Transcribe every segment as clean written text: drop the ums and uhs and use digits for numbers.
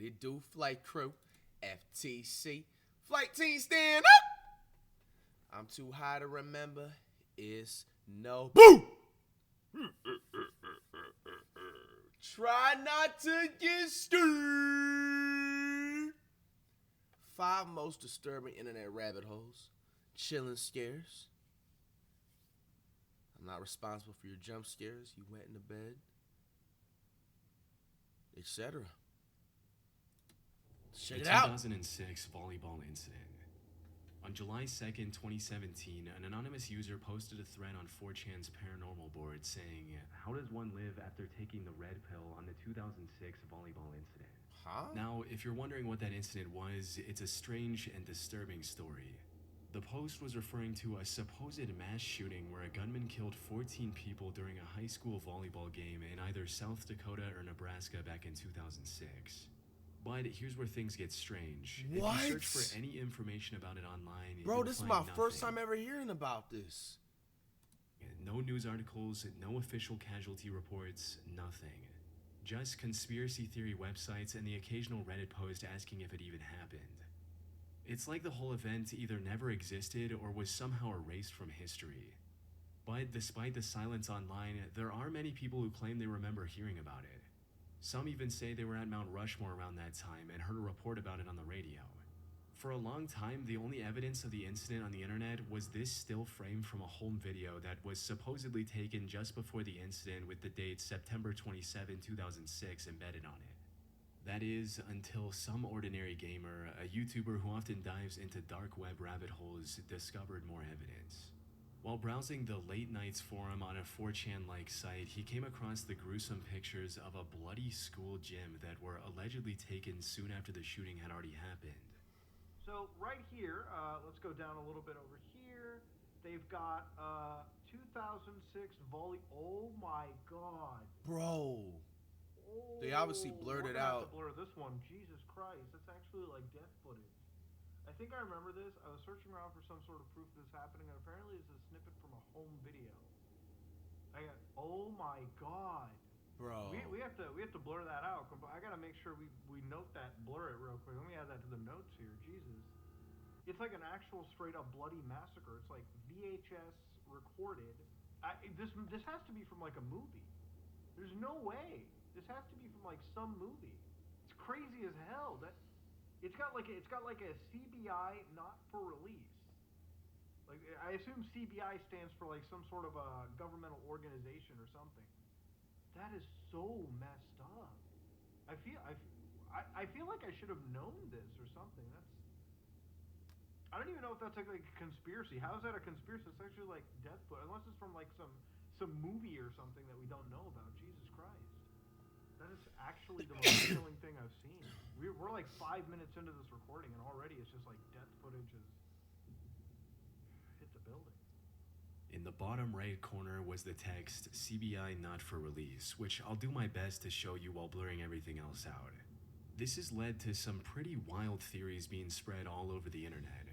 What it do, flight crew? FTC. Flight team, stand up! I'm too high to remember. It's no boo! Try not to get stirred. 5 most disturbing internet rabbit holes. Chilling scares. I'm not responsible for your jump scares. You wet in the bed. Etc. Check it out. 2006 volleyball incident. On July 2nd, 2017, an anonymous user posted a thread on 4chan's paranormal board saying, "How does one live after taking the red pill on the 2006 volleyball incident?" Huh? Now, if you're wondering what that incident was, it's a strange and disturbing story. The post was referring to a supposed mass shooting where a gunman killed 14 people during a high school volleyball game in either South Dakota or Nebraska back in 2006. But here's where things get strange. What? If you search for any information about it online, Bro, you'll this is find my nothing. first time ever hearing about this. No news articles, no official casualty reports, nothing. Just conspiracy theory websites and the occasional Reddit post asking if it even happened. It's like the whole event either never existed or was somehow erased from history. But despite the silence online, there are many people who claim they remember hearing about it. Some even say they were at Mount Rushmore around that time and heard a report about it on the radio. For a long time, the only evidence of the incident on the internet was this still frame from a home video that was supposedly taken just before the incident with the date September 27, 2006 embedded on it. That is, until some ordinary gamer, a YouTuber who often dives into dark web rabbit holes, discovered more evidence. While browsing the Late Nights forum on a 4chan-like site, he came across the gruesome pictures of a bloody school gym that were allegedly taken soon after the shooting had already happened. So right here, let's go down a little bit over here. They've got 2006 volley. Oh my god. Bro. They obviously blurred it out. Blur this one. Jesus Christ, that's actually like death footage. I think I remember this. I was searching around for some sort of proof of this happening, and apparently it's a snippet from a home video. Oh my god. Bro. We have to blur that out. I gotta make sure we note that, blur it real quick. Let me add that to the notes here. Jesus. It's like an actual straight up bloody massacre. It's like VHS recorded. This has to be from like a movie. There's no way. This has to be from like some movie. It's crazy as hell. It's got like a CBI not for release. Like I assume CBI stands for like some sort of a governmental organization or something. That is so messed up. I feel like I should have known this or something. I don't even know if that's like a conspiracy. How is that a conspiracy? It's actually like death foot, unless it's from like some movie or something that we don't know about. Jesus Christ. That is actually the most chilling thing I've seen. We're like 5 minutes into this recording, and already it's just like death footage has hit the building. In the bottom right corner was the text, "CBI not for release," which I'll do my best to show you while blurring everything else out. This has led to some pretty wild theories being spread all over the internet.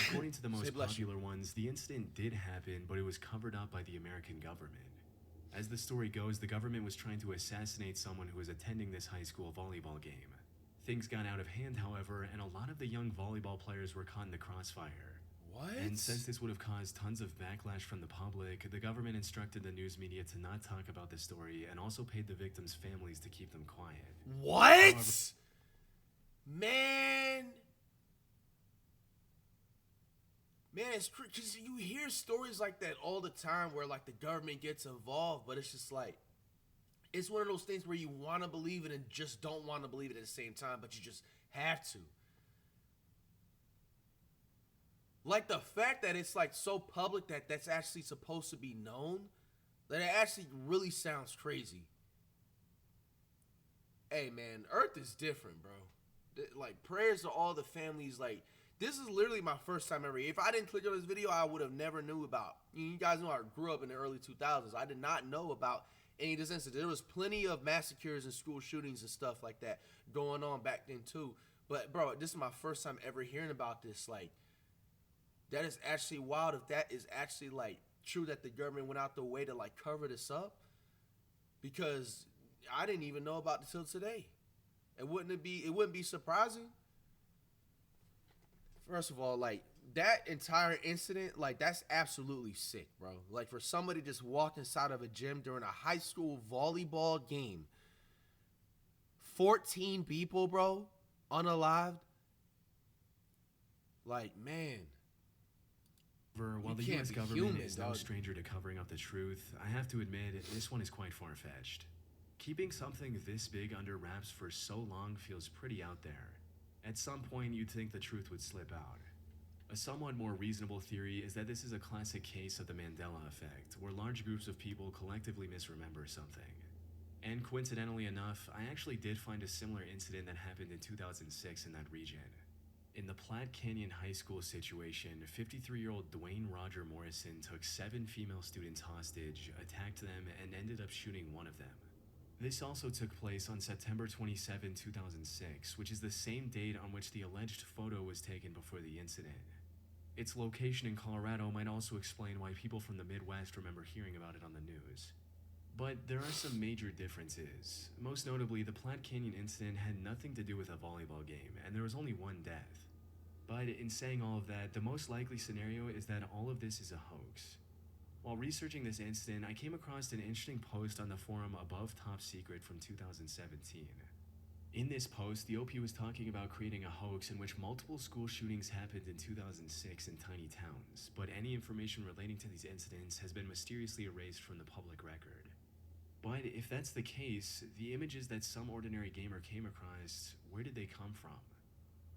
According to the most popular ones, the incident did happen, but it was covered up by the American government. As the story goes, the government was trying to assassinate someone who was attending this high school volleyball game. Things got out of hand, however, and a lot of the young volleyball players were caught in the crossfire. What? And since this would have caused tons of backlash from the public, the government instructed the news media to not talk about the story and also paid the victims' families to keep them quiet. What? However, Man, it's crazy because you hear stories like that all the time where like the government gets involved, but it's just like, it's one of those things where you want to believe it and just don't want to believe it at the same time, but you just have to. Like the fact that it's like so public that that's actually supposed to be known, that it actually really sounds crazy. Hey man, Earth is different, bro. Like prayers to all the families. Like this is literally my first time ever. If I didn't click on this video, I would have never knew about. You guys know I grew up in the early 2000s. I did not know about any of this incident. There was plenty of massacres and school shootings and stuff like that going on back then too. But bro, this is my first time ever hearing about this. Like, that is actually wild. If that is actually like true, that the government went out the way to like cover this up, because I didn't even know about it till today. And wouldn't be surprising? First of all, like, that entire incident, like, that's absolutely sick, bro. Like, for somebody just walked inside of a gym during a high school volleyball game, 14 people, bro, unalived. Like, man. While the U.S. government is no stranger to covering up the truth, I have to admit, this one is quite far-fetched. Keeping something this big under wraps for so long feels pretty out there. At some point, you'd think the truth would slip out. A somewhat more reasonable theory is that this is a classic case of the Mandela effect, where large groups of people collectively misremember something. And coincidentally enough, I actually did find a similar incident that happened in 2006 in that region. In the Platte Canyon High School situation, 53-year-old Dwayne Roger Morrison took 7 female students hostage, attacked them, and ended up shooting one of them. This also took place on September 27, 2006, which is the same date on which the alleged photo was taken before the incident. Its location in Colorado might also explain why people from the Midwest remember hearing about it on the news. But there are some major differences. Most notably, the Platte Canyon incident had nothing to do with a volleyball game, and there was only one death. But in saying all of that, the most likely scenario is that all of this is a hoax. While researching this incident, I came across an interesting post on the forum Above Top Secret from 2017. In this post, the OP was talking about creating a hoax in which multiple school shootings happened in 2006 in tiny towns, but any information relating to these incidents has been mysteriously erased from the public record. But if that's the case, the images that some ordinary gamer came across, where did they come from?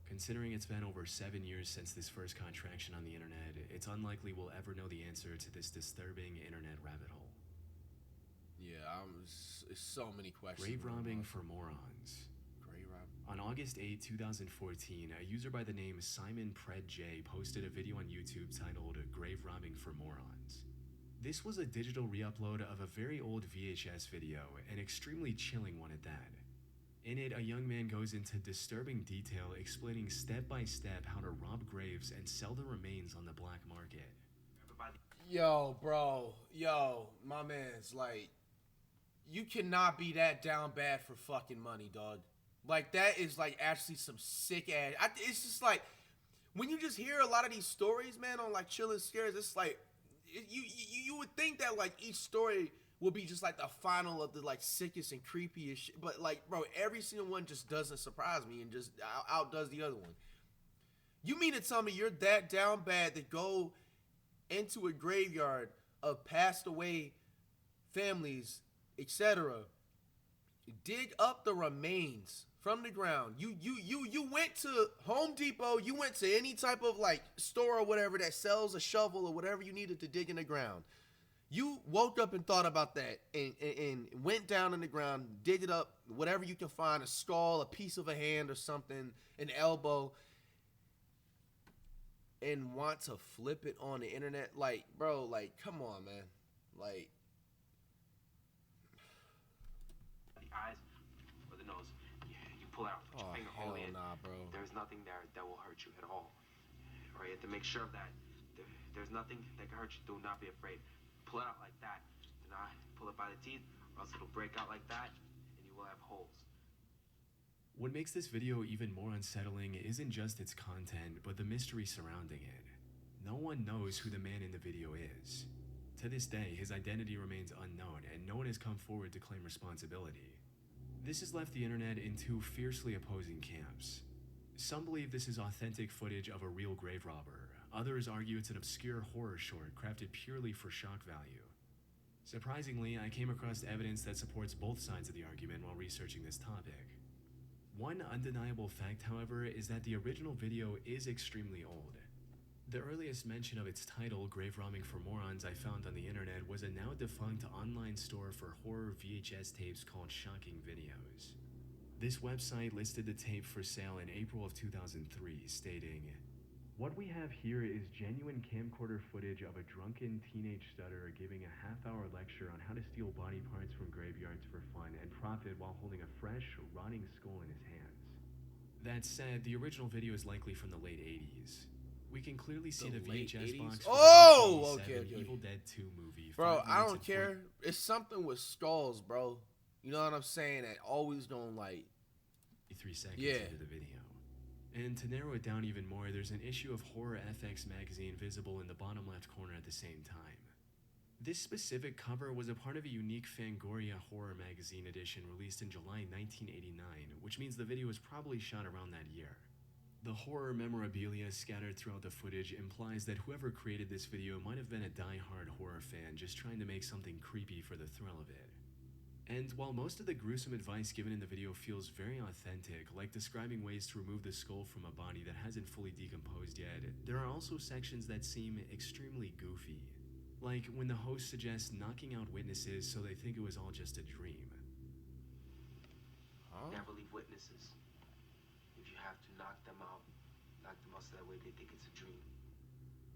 Considering it's been over 7 years since this first contraction on the internet, it's unlikely we'll ever know the answer to this disturbing internet rabbit hole. Yeah, it's so many questions. Grave robbing for morons. Grave robbing. On August 8, 2014, a user by the name Simon Pred J posted a video on YouTube titled Grave Robbing for Morons. This was a digital re-upload of a very old VHS video, an extremely chilling one at that. In it, a young man goes into disturbing detail explaining step by step how to rob graves and sell the remains on the black market. Yo, bro. Yo, my man's like, you cannot be that down bad for fucking money, dog. Like, that is like actually some sick ass. It's just like, when you just hear a lot of these stories, man, on like Chillin' Scares, it's like, you would think that like each story will be just like the final of the like sickest and creepiest shit. But like, bro, every single one just doesn't surprise me and just outdoes the other one. You mean to tell me you're that down bad to go into a graveyard of passed away families, etc., dig up the remains from the ground. You went to Home Depot, you went to any type of like store or whatever that sells a shovel or whatever you needed to dig in the ground. You woke up and thought about that and went down in the ground, dig it up, whatever you can find, a skull, a piece of a hand or something, an elbow, and want to flip it on the internet. Like, bro, like, come on, man. Like, the eyes or the nose, you pull out, put your finger all in. Nah, bro. There's nothing there that will hurt you at all. Right? You have to make sure of that. There's nothing that can hurt you. Do not be afraid. Pull it out like that. Do not pull it by the teeth, or else it'll break out like that, and you will have holes. What makes this video even more unsettling isn't just its content, but the mystery surrounding it. No one knows who the man in the video is. To this day, his identity remains unknown, and no one has come forward to claim responsibility. This has left the internet in two fiercely opposing camps. Some believe this is authentic footage of a real grave robber. Others argue it's an obscure horror short crafted purely for shock value. Surprisingly, I came across evidence that supports both sides of the argument while researching this topic. One undeniable fact, however, is that the original video is extremely old. The earliest mention of its title, Grave Robbing for Morons, I found on the internet was a now defunct online store for horror VHS tapes called Shocking Videos. This website listed the tape for sale in April of 2003, stating, "What we have here is genuine camcorder footage of a drunken teenage stutterer giving a half-hour lecture on how to steal body parts from graveyards for fun and profit while holding a fresh, rotting skull in his hands." That said, the original video is likely from the late 80s. We can clearly see the VHS box for the 1987 Evil Dead 2 movie. Bro, I don't care. It's something with skulls, bro. You know what I'm saying? That always don't like. 3 seconds Yeah. into the video. And to narrow it down even more, there's an issue of Horror FX magazine visible in the bottom left corner at the same time. This specific cover was a part of a unique Fangoria horror magazine edition released in July 1989, which means the video was probably shot around that year. The horror memorabilia scattered throughout the footage implies that whoever created this video might have been a die-hard horror fan just trying to make something creepy for the thrill of it. And while most of the gruesome advice given in the video feels very authentic, like describing ways to remove the skull from a body that hasn't fully decomposed yet, there are also sections that seem extremely goofy. Like when the host suggests knocking out witnesses so they think it was all just a dream. Never leave witnesses. If you have to knock them out so that way they think it's a dream.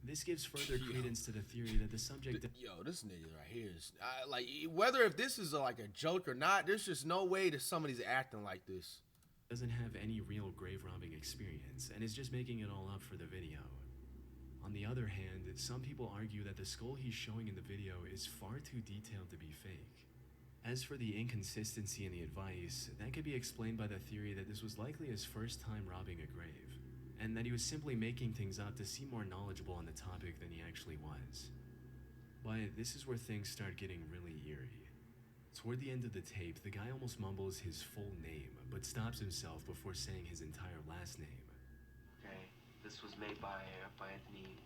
This gives further credence to the theory that the subject... Yo, this nigga right here is... like, whether if this is like a joke or not, there's just no way that somebody's acting like this. Doesn't have any real grave robbing experience and is just making it all up for the video. On the other hand, some people argue that the skull he's showing in the video is far too detailed to be fake. As for the inconsistency in the advice, that could be explained by the theory that this was likely his first time robbing a grave, and that he was simply making things up to seem more knowledgeable on the topic than he actually was. But this is where things start getting really eerie. Toward the end of the tape, the guy almost mumbles his full name, but stops himself before saying his entire last name. Okay, this was made by Anthony.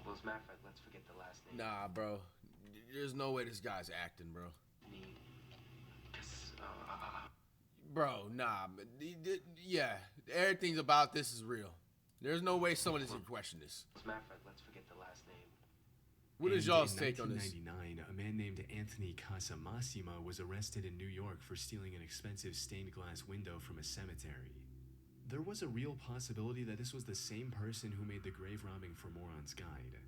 Well, as a matter of fact, let's forget the last name. Nah, bro. There's no way this guy's acting, bro. Bro, nah. Yeah, everything about this is real. There's no way someone doesn't question this. As a matter of fact, let's forget the last name. What is y'all's take on this? In 1999, a man named Anthony Casamassima was arrested in New York for stealing an expensive stained glass window from a cemetery. There was a real possibility that this was the same person who made the grave robbing For Morons guide.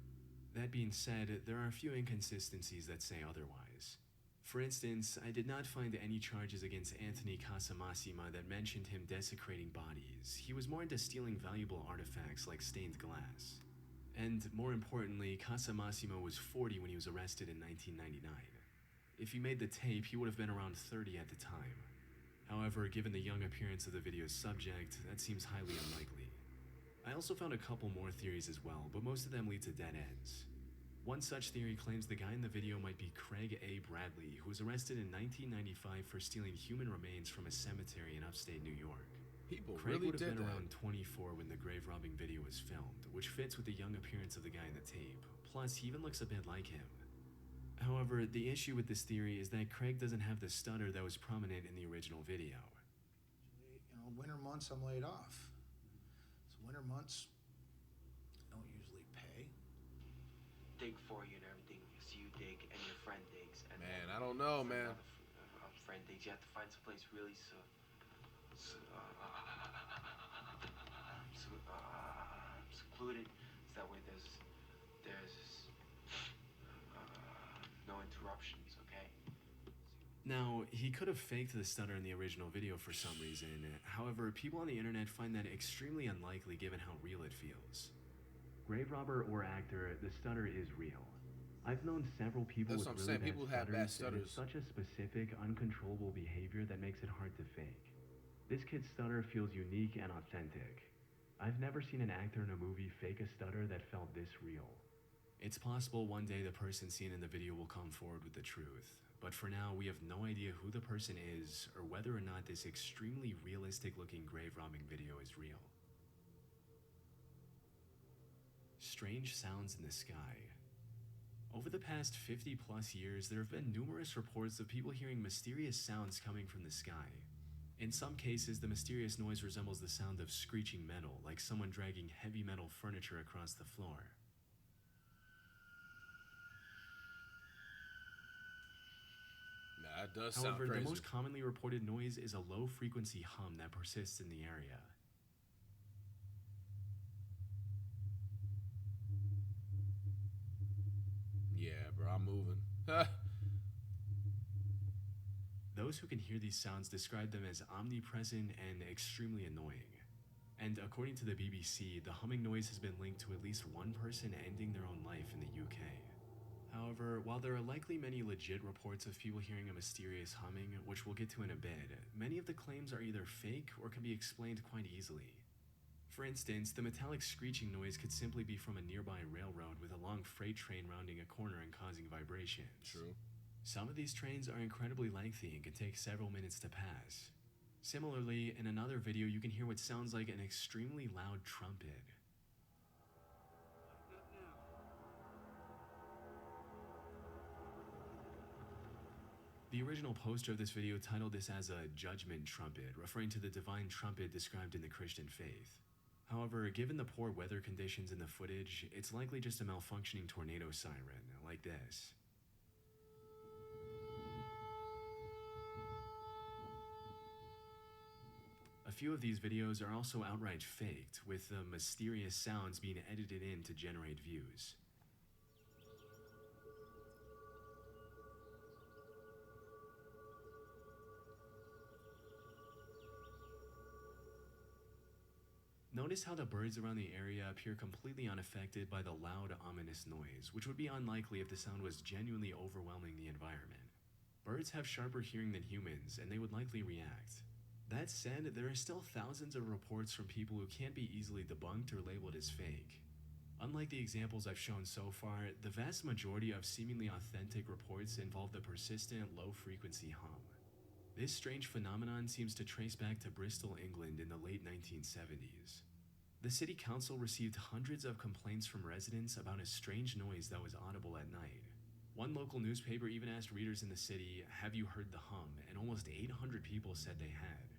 That being said, there are a few inconsistencies that say otherwise. For instance, I did not find any charges against Anthony Casamassima that mentioned him desecrating bodies. He was more into stealing valuable artifacts like stained glass. And more importantly, Casamassima was 40 when he was arrested in 1999. If he made the tape, he would have been around 30 at the time. However, given the young appearance of the video's subject, that seems highly unlikely. I also found a couple more theories as well, but most of them lead to dead ends. One such theory claims the guy in the video might be Craig A. Bradley, who was arrested in 1995 for stealing human remains from a cemetery in upstate New York. Craig would have been around 24 when the grave robbing video was filmed, which fits with the young appearance of the guy in the tape. Plus, he even looks a bit like him. However, the issue with this theory is that Craig doesn't have the stutter that was prominent in the original video. Winter months I'm laid off. So winter months don't usually pay. Dig for you and everything. So you dig and your friend digs. And Man, I don't know, man. Friend digs. You have to find someplace really secluded, so that way there's no interruptions, okay? Now, he could have faked the stutter in the original video for some reason. However, people on the internet find that extremely unlikely given how real it feels. Grave robber or actor, the stutter is real. I've known several people with really bad stutters. It's such a specific, uncontrollable behavior that makes it hard to fake. This kid's stutter feels unique and authentic. I've never seen an actor in a movie fake a stutter that felt this real. It's possible one day the person seen in the video will come forward with the truth, but for now we have no idea who the person is or whether or not this extremely realistic looking grave robbing video is real. Strange sounds in the sky. Over the past 50 plus years, there have been numerous reports of people hearing mysterious sounds coming from the sky. In some cases, the mysterious noise resembles the sound of screeching metal, like someone dragging heavy metal furniture across the floor. Nah, it does sound crazy. crazy. The most commonly reported noise is a low-frequency hum that persists in the area. Yeah, bro, I'm moving. Those who can hear these sounds describe them as omnipresent and extremely annoying. And according to the BBC, the humming noise has been linked to at least one person ending their own life in the UK. However, while there are likely many legit reports of people hearing a mysterious humming, which we'll get to in a bit, many of the claims are either fake or can be explained quite easily. For instance, the metallic screeching noise could simply be from a nearby railroad with a long freight train rounding a corner and causing vibrations. True. Some of these trains are incredibly lengthy and can take several minutes to pass. Similarly, in another video, you can hear what sounds like an extremely loud trumpet. The original poster of this video titled this as a judgment trumpet, referring to the divine trumpet described in the Christian faith. However, given the poor weather conditions in the footage, it's likely just a malfunctioning tornado siren, like this. A few of these videos are also outright faked, with the mysterious sounds being edited in to generate views. Notice how the birds around the area appear completely unaffected by the loud, ominous noise, which would be unlikely if the sound was genuinely overwhelming the environment. Birds have sharper hearing than humans, and they would likely react. That said, there are still thousands of reports from people who can't be easily debunked or labeled as fake. Unlike the examples I've shown so far, the vast majority of seemingly authentic reports involve the persistent, low-frequency hum. This strange phenomenon seems to trace back to Bristol, England in the late 1970s. The city council received hundreds of complaints from residents about a strange noise that was audible at night. One local newspaper even asked readers in the city, "Have you heard the hum?" and almost 800 people said they had.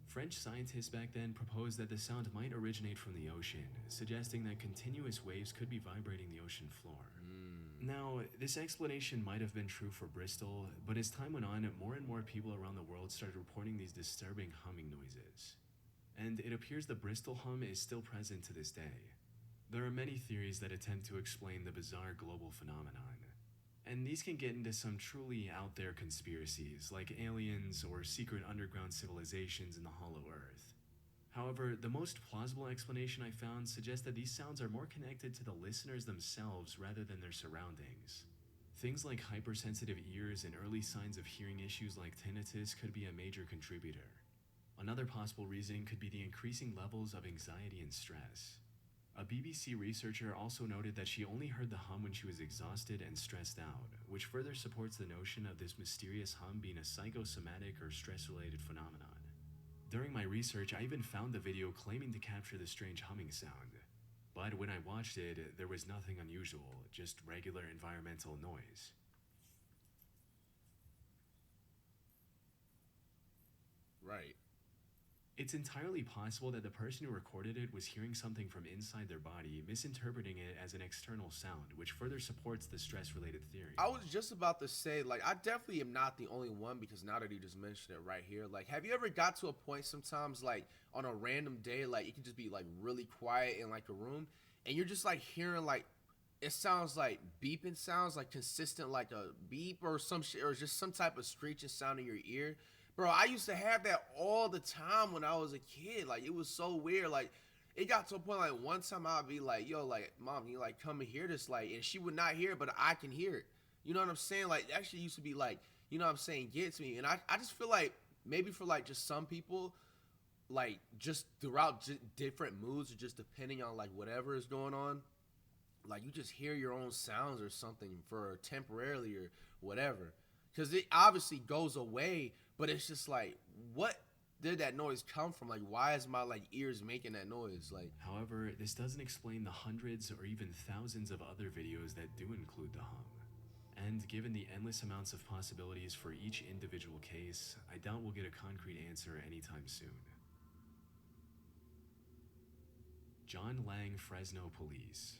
French scientists back then proposed that the sound might originate from the ocean, suggesting that continuous waves could be vibrating the ocean floor. Now, this explanation might have been true for Bristol, but as time went on, more and more people around the world started reporting these disturbing humming noises. And it appears the Bristol hum is still present to this day. There are many theories that attempt to explain the bizarre global phenomenon. And these can get into some truly out there conspiracies, like aliens or secret underground civilizations in the Hollow Earth. However, the most plausible explanation I found suggests that these sounds are more connected to the listeners themselves rather than their surroundings. Things like hypersensitive ears and early signs of hearing issues like tinnitus could be a major contributor. Another possible reason could be the increasing levels of anxiety and stress. A BBC researcher also noted that she only heard the hum when she was exhausted and stressed out, which further supports the notion of this mysterious hum being a psychosomatic or stress-related phenomenon. During my research, I even found the video claiming to capture the strange humming sound. But when I watched it, there was nothing unusual, just regular environmental noise. Right. It's entirely possible that the person who recorded it was hearing something from inside their body, misinterpreting it as an external sound, which further supports the stress-related theory. I was just about to say, like, I definitely am not the only one, because now that you just mentioned it right here, like, have you ever got to a point sometimes, like, on a random day, like, it can just be, like, really quiet in, like, a room, and you're just, like, hearing, like, it sounds like beeping sounds, like, consistent, like, a beep or some shit, or just some type of screeching sound in your ear. Bro, I used to have that all the time when I was a kid. Like, it was so weird. Like, it got to a point, like, one time I'd be like, yo, like, Mom, you, like, come and hear this, like, and she would not hear it, but I can hear it. You know what I'm saying? Like, it actually used to be, like, you know what I'm saying, get to me. And I just feel like, maybe for, like, just some people, like, just throughout different moods, or just depending on, like, whatever is going on, like, you just hear your own sounds or something for temporarily or whatever. Because it obviously goes away, but it's just like, what did that noise come from? Like, why is my, like, ears making that noise? Like, However, this doesn't explain the hundreds or even thousands of other videos that do include the hum. And given the endless amounts of possibilities for each individual case, I doubt we'll get a concrete answer anytime soon. John Lang Fresno Police.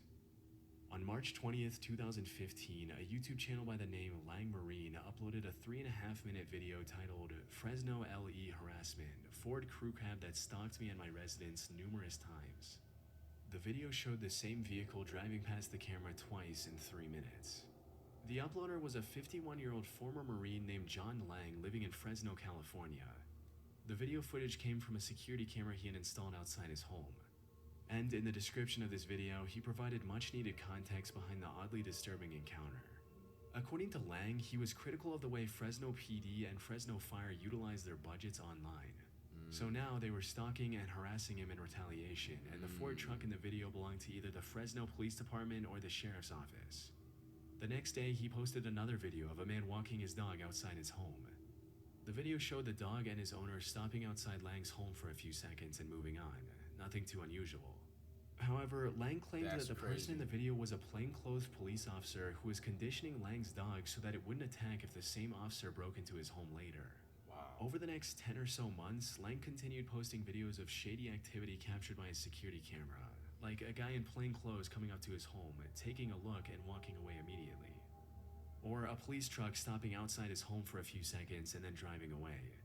On March 20th, 2015, a YouTube channel by the name Lang Marine uploaded a 3.5-minute video titled Fresno LE Harassment, Ford crew cab that stalked me and my residence numerous times. The video showed the same vehicle driving past the camera twice in 3 minutes. The uploader was a 51-year-old former Marine named John Lang living in Fresno, California. The video footage came from a security camera he had installed outside his home. And in the description of this video, he provided much-needed context behind the oddly disturbing encounter. According to Lang, he was critical of the way Fresno PD and Fresno Fire utilized their budgets online. So now they were stalking and harassing him in retaliation, and the Ford truck in the video belonged to either the Fresno Police Department or the Sheriff's Office. The next day, he posted another video of a man walking his dog outside his home. The video showed the dog and his owner stopping outside Lang's home for a few seconds and moving on, nothing too unusual. However, Lang claimed that the person in the video was a plainclothes police officer who was conditioning Lang's dog so that it wouldn't attack if the same officer broke into his home later. Over the next 10 or so months, Lang continued posting videos of shady activity captured by his security camera, like a guy in plain clothes coming up to his home, taking a look and walking away immediately. Or a police truck stopping outside his home for a few seconds and then driving away.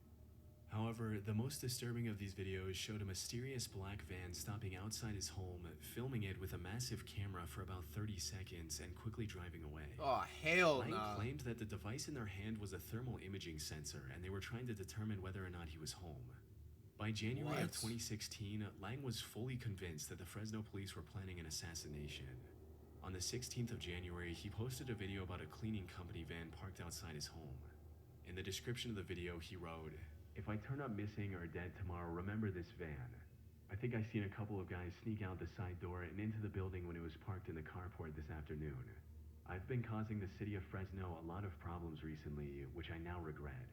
However, the most disturbing of these videos showed a mysterious black van stopping outside his home, filming it with a massive camera for about 30 seconds and quickly driving away. Oh, hell Lang nah. claimed that the device in their hand was a thermal imaging sensor and they were trying to determine whether or not he was home. By January of 2016, Lang was fully convinced that the Fresno police were planning an assassination. On the 16th of January, he posted a video about a cleaning company van parked outside his home. In the description of the video, he wrote, "If I turn up missing or dead tomorrow, remember this van. I think I seen a couple of guys sneak out the side door and into the building when it was parked in the carport this afternoon. I've been causing the city of Fresno a lot of problems recently, which I now regret."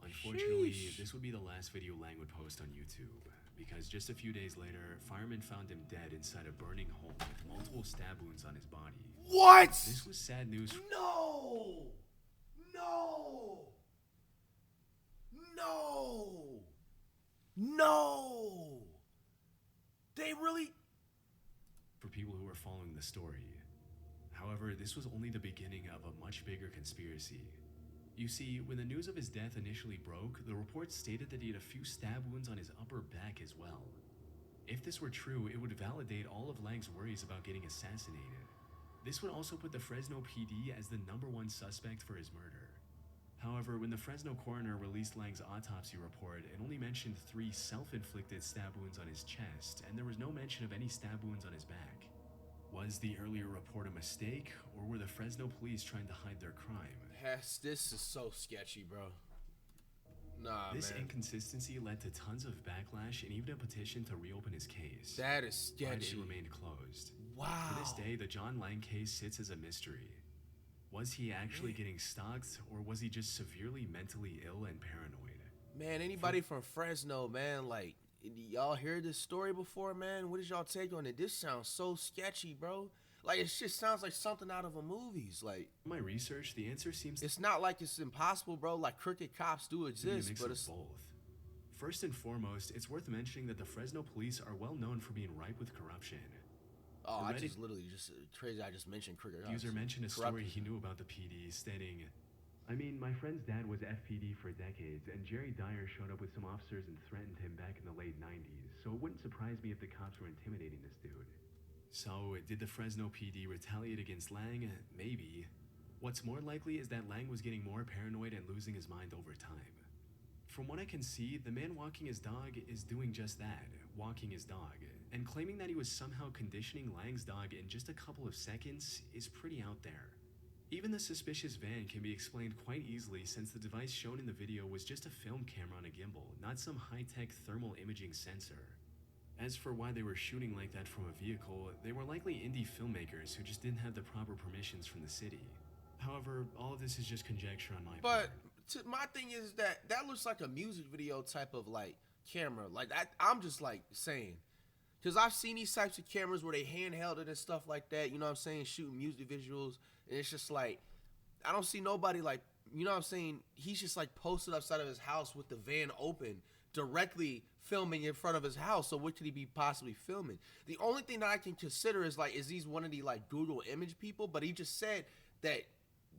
Unfortunately, this would be the last video Lang would post on YouTube, because just a few days later, firemen found him dead inside a burning home with multiple stab wounds on his body. What? This was sad news. No! No! No! No! They really... For people who were following the story. However, this was only the beginning of a much bigger conspiracy. You see, when the news of his death initially broke, the reports stated that he had a few stab wounds on his upper back as well. If this were true, it would validate all of Lang's worries about getting assassinated. This would also put the Fresno PD as the #1 suspect for his murder. However, when the Fresno coroner released Lang's autopsy report, it only mentioned 3 self-inflicted stab wounds on his chest, and there was no mention of any stab wounds on his back. Was the earlier report a mistake, or were the Fresno police trying to hide their crime? This is so sketchy, bro. Nah, This man. inconsistency led to tons of backlash and even a petition to reopen his case. That is But sketchy. it remained closed. Wow. To this day, the John Lang case sits as a mystery. Was he actually getting stalked, or was he just severely mentally ill and paranoid? Man, anybody from Fresno, man, like, y'all heard this story before, man? What is y'all take on it? This sounds so sketchy, bro. Like, it just sounds like something out of a movies. Like, In my research, the answer seems it's not like it's impossible, bro. Like, crooked cops do to be a exist, mix but of it's... both. First and foremost, it's worth mentioning that the Fresno police are well known for being ripe with corruption. Oh, The I just Reddit literally just... Crazy, I just mentioned crooked cops. user mentioned a Corrupted. story he knew about the PD, stating, "I mean, my friend's dad was FPD for decades, and Jerry Dyer showed up with some officers and threatened him back in the late 90s, so it wouldn't surprise me if the cops were intimidating this dude." So, did the Fresno PD retaliate against Lang? Maybe. What's more likely is that Lang was getting more paranoid and losing his mind over time. From what I can see, the man walking his dog is doing just that, walking his dog, and claiming that he was somehow conditioning Lang's dog in just a couple of seconds is pretty out there. Even the suspicious van can be explained quite easily, since the device shown in the video was just a film camera on a gimbal, not some high-tech thermal imaging sensor. As for why they were shooting like that from a vehicle, they were likely indie filmmakers who just didn't have the proper permissions from the city. However, all of this is just conjecture on my part. But my thing is that looks like a music video type of, like, camera. Like, I'm just, like, saying. Because I've seen these types of cameras where they handheld it and stuff like that, you know what I'm saying, shooting music visuals. And it's just like, I don't see nobody, like, you know what I'm saying, he's just, like, posted outside of his house with the van open, directly filming in front of his house. So what could he be possibly filming? The only thing that I can consider is, like, is he's one of the, like, Google image people? But he just said that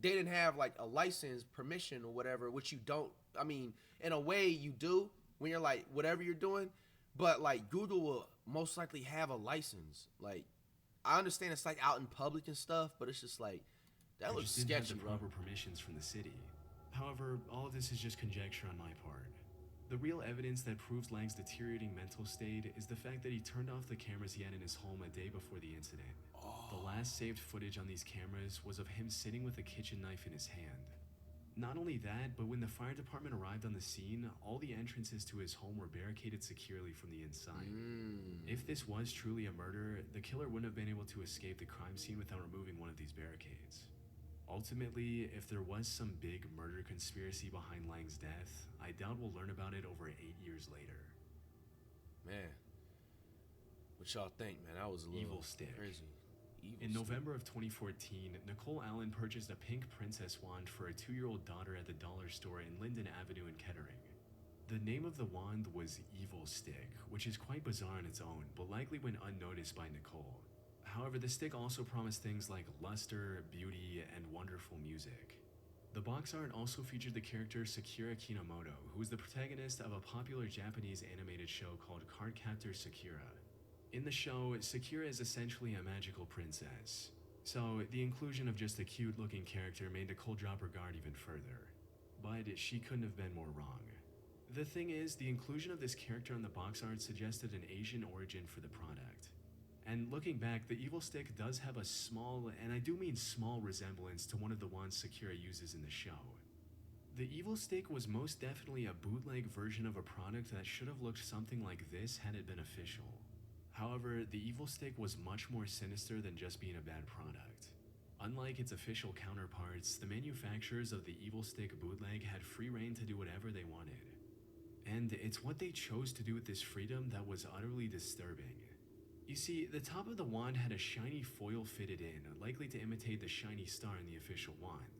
they didn't have, like, a license, permission or whatever, which you don't. I mean, in a way you do when you're, like, whatever you're doing. But, like, Google will most likely have a license. Like, I understand it's, like, out in public and stuff, but it's just, like, that looks sketchy, didn't have the bro. proper permissions from the city. However, all of this is just conjecture on my part. The real evidence that proves Lang's deteriorating mental state is the fact that he turned off the cameras he had in his home a day before the incident. The last saved footage on these cameras was of him sitting with a kitchen knife in his hand. Not only that, but when the fire department arrived on the scene, all the entrances to his home were barricaded securely from the inside. If this was truly a murder, the killer wouldn't have been able to escape the crime scene without removing one of these barricades. Ultimately, if there was some big murder conspiracy behind Lang's death, I doubt we'll learn about it over 8 years later. Man, what y'all think, man? That was a little Evil Stick. crazy. In November of 2014, Nicole Allen purchased a pink princess wand for a 2-year-old daughter at the dollar store in Linden Avenue in Kettering. The name of the wand was Evil Stick, which is quite bizarre on its own, but likely went unnoticed by Nicole. However, the stick also promised things like luster, beauty, and wonderful music. The box art also featured the character Sakura Kinomoto, who is the protagonist of a popular Japanese animated show called Cardcaptor Sakura. In the show, Sakura is essentially a magical princess. So, the inclusion of just a cute-looking character made Nicole drop her guard even further. But she couldn't have been more wrong. The thing is, the inclusion of this character on the box art suggested an Asian origin for the product. And looking back, the Evil Stick does have a small, and I do mean small, resemblance to one of the wands Sakura uses in the show. The Evil Stick was most definitely a bootleg version of a product that should have looked something like this had it been official. However, the Evil Stick was much more sinister than just being a bad product. Unlike its official counterparts, the manufacturers of the Evil Stick bootleg had free reign to do whatever they wanted. And it's what they chose to do with this freedom that was utterly disturbing. You see, the top of the wand had a shiny foil fitted in, likely to imitate the shiny star in the official wand.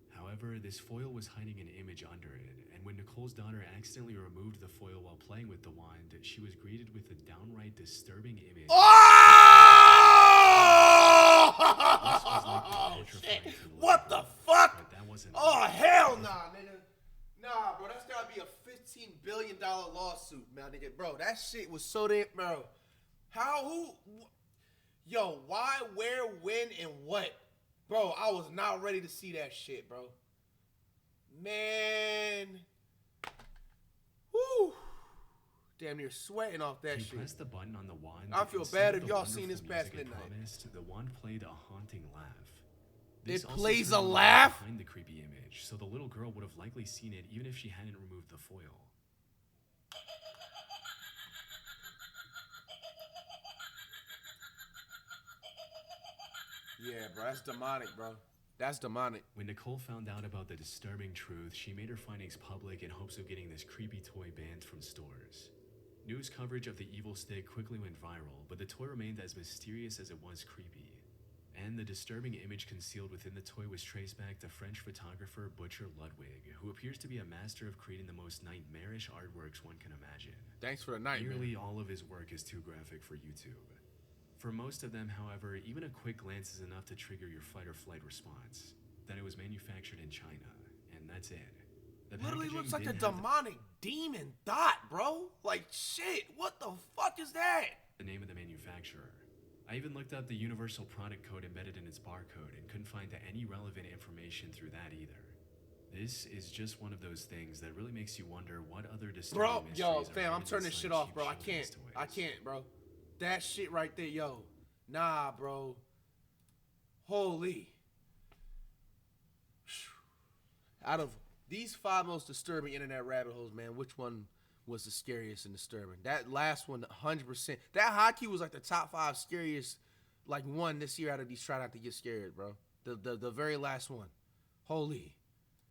However, this foil was hiding an image under it, and when Nicole's daughter accidentally removed the foil while playing with the wand, she was greeted with a downright disturbing image. Oh, shit. What the fuck? Oh, hell nah, nigga. Nah, bro, that's gotta be a $15 billion lawsuit, man, nigga. Bro, that shit was so damn, bro. Yo, why, where, when, and what? Bro, I was not ready to see that shit, bro. Man. Woo. Damn near sweating off that shit. Press the button on the wand. I feel bad if y'all seen this past midnight. The wand played a haunting laugh. It plays a laugh? Behind the creepy image, so the little girl would have likely seen it even if she hadn't removed the foil. Yeah, bro, that's demonic, bro. That's demonic. When Nicole found out about the disturbing truth, she made her findings public in hopes of getting this creepy toy banned from stores. News coverage of the Evil Stick quickly went viral, but the toy remained as mysterious as it was creepy. And the disturbing image concealed within the toy was traced back to French photographer Butcher Ludwig, who appears to be a master of creating the most nightmarish artworks one can imagine. Thanks for the nightmare. Nearly all of his work is too graphic for YouTube. For most of them, however, even a quick glance is enough to trigger your fight or flight response. That it was manufactured in China, and that's it. The literally looks like a packaging didn't have demonic demon dot, bro. Like, shit, what the fuck is that? the name of the manufacturer. I even looked up the universal product code embedded in its barcode and couldn't find any relevant information through that either. This is just one of those things that really makes you wonder what other disturbing Bro, mysteries yo, are fam, hidden I'm turning this inside shit off, cheap bro. I children's can't. toys. I can't, bro. That shit right there, yo. Nah, bro. Holy. Out of these 5 most disturbing internet rabbit holes, man, which one was the scariest and disturbing? That last one, 100%. That hockey was like the top 5 scariest, like, one this year out of these. Try not to get scared, bro. The very last one. Holy.